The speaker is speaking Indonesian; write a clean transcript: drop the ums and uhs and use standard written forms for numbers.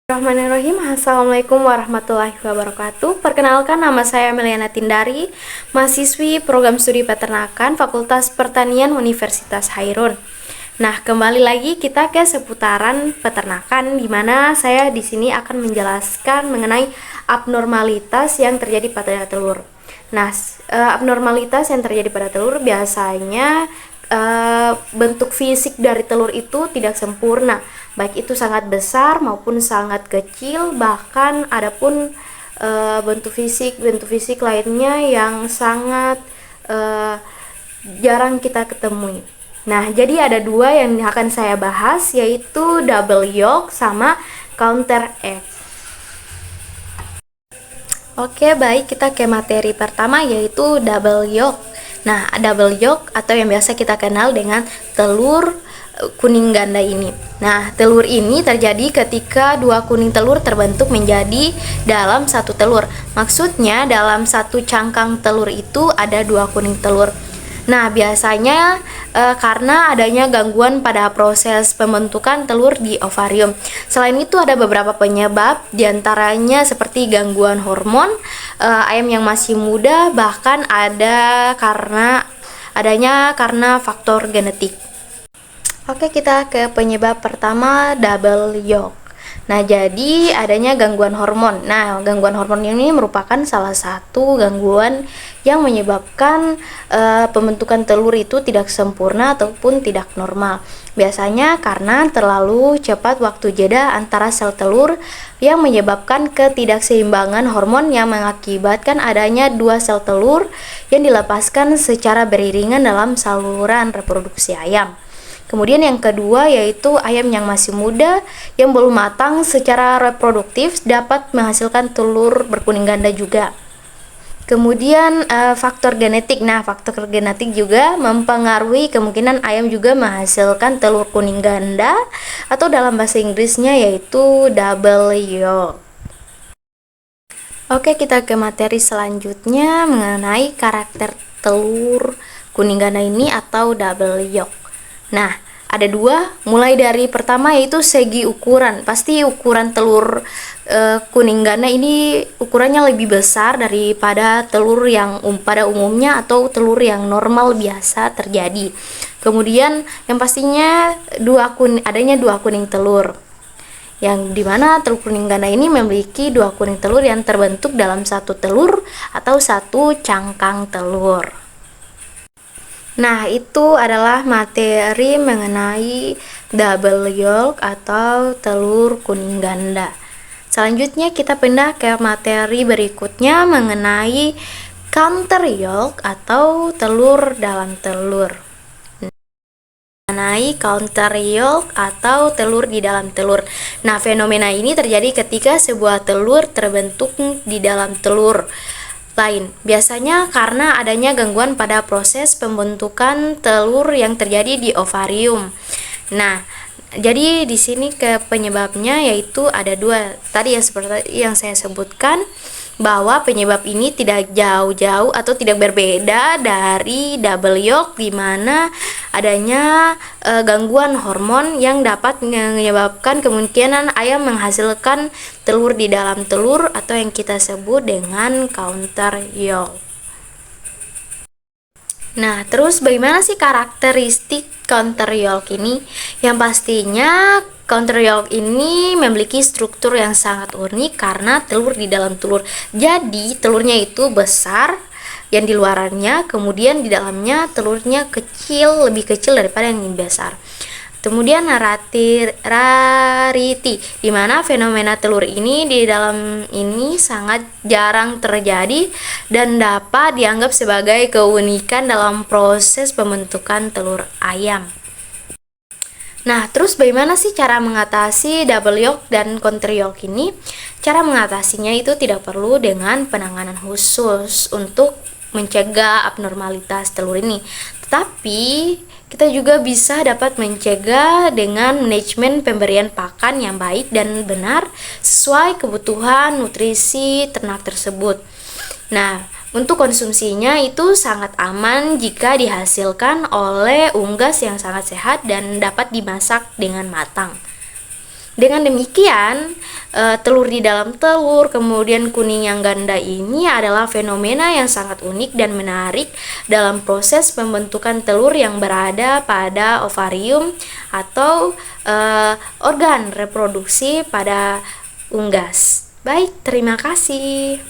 Bismillahirrahmanirrahim. Assalamualaikum warahmatullahi wabarakatuh. Perkenalkan, nama saya Meliana Tindari, mahasiswi program studi peternakan Fakultas Pertanian Universitas Hairun. Nah, kembali lagi kita ke seputaran peternakan, di mana saya di sini akan menjelaskan mengenai abnormalitas yang terjadi pada telur. Nah, abnormalitas yang terjadi pada telur biasanya bentuk fisik dari telur itu tidak sempurna, baik itu sangat besar maupun sangat kecil, bahkan adapun bentuk fisik lainnya yang sangat jarang kita ketemui. Nah, jadi ada dua yang akan saya bahas, yaitu double yolk sama counter egg. Oke, baik, kita ke materi pertama, yaitu double yolk. Nah, double yolk atau yang biasa kita kenal dengan telur kuning ganda ini. Nah, telur ini terjadi ketika dua kuning telur terbentuk menjadi dalam satu telur. Maksudnya dalam satu cangkang telur itu ada dua kuning telur. Nah, biasanya karena adanya gangguan pada proses pembentukan telur di ovarium. Selain itu ada beberapa penyebab, diantaranya seperti gangguan hormon, ayam yang masih muda, bahkan ada karena faktor genetik. Oke, kita ke penyebab pertama, double yolk. Nah, jadi adanya gangguan hormon. Nah, gangguan hormon ini merupakan salah satu gangguan yang menyebabkan pembentukan telur itu tidak sempurna ataupun tidak normal. Biasanya karena terlalu cepat waktu jeda antara sel telur yang menyebabkan ketidakseimbangan hormon yang mengakibatkan adanya dua sel telur yang dilepaskan secara beriringan dalam saluran reproduksi ayam. Kemudian yang kedua yaitu ayam yang masih muda yang belum matang secara reproduktif dapat menghasilkan telur berkuning ganda juga. Kemudian faktor genetik. Nah, faktor genetik juga mempengaruhi kemungkinan ayam juga menghasilkan telur kuning ganda atau dalam bahasa Inggrisnya yaitu double yolk. Oke, kita ke materi selanjutnya mengenai karakter telur kuning ganda ini atau double yolk. Nah, ada dua, mulai dari pertama yaitu segi ukuran. Pasti ukuran telur kuning ganda ini ukurannya lebih besar daripada telur yang pada umumnya atau telur yang normal biasa terjadi. Kemudian yang pastinya adanya dua kuning telur, yang dimana telur kuning ganda ini memiliki dua kuning telur yang terbentuk dalam satu telur atau satu cangkang telur. Nah, itu adalah materi mengenai double yolk atau telur kuning ganda. Selanjutnya kita pindah ke materi berikutnya mengenai counter yolk atau telur dalam telur. Mengenai counter yolk atau telur di dalam telur. Nah, fenomena ini terjadi ketika sebuah telur terbentuk di dalam telur lain. Biasanya karena adanya gangguan pada proses pembentukan telur yang terjadi di ovarium. Nah, jadi di sini ke penyebabnya yaitu ada dua. Tadi yang seperti yang saya sebutkan, bahwa penyebab ini tidak jauh-jauh atau tidak berbeda dari double yolk, di mana adanya gangguan hormon yang dapat menyebabkan kemungkinan ayam menghasilkan telur di dalam telur atau yang kita sebut dengan counter yolk. Nah, terus bagaimana sih karakteristik counter yolk ini? Yang pastinya counter yolk ini memiliki struktur yang sangat unik karena telur di dalam telur. Jadi, telurnya itu besar yang di luarannya, kemudian di dalamnya telurnya kecil, lebih kecil daripada yang besar. Kemudian rarity, di mana fenomena telur ini di dalam ini sangat jarang terjadi dan dapat dianggap sebagai keunikan dalam proses pembentukan telur ayam. Nah, terus bagaimana sih cara mengatasi double yolk dan counter yolk ini? Cara mengatasinya itu tidak perlu dengan penanganan khusus untuk mencegah abnormalitas telur ini. Tetapi kita juga bisa dapat mencegah dengan manajemen pemberian pakan yang baik dan benar sesuai kebutuhan nutrisi ternak tersebut. Nah, untuk konsumsinya itu sangat aman jika dihasilkan oleh unggas yang sangat sehat dan dapat dimasak dengan matang. Dengan demikian, telur di dalam telur, kemudian kuning yang ganda ini adalah fenomena yang sangat unik dan menarik dalam proses pembentukan telur yang berada pada ovarium atau organ reproduksi pada unggas. Baik, terima kasih.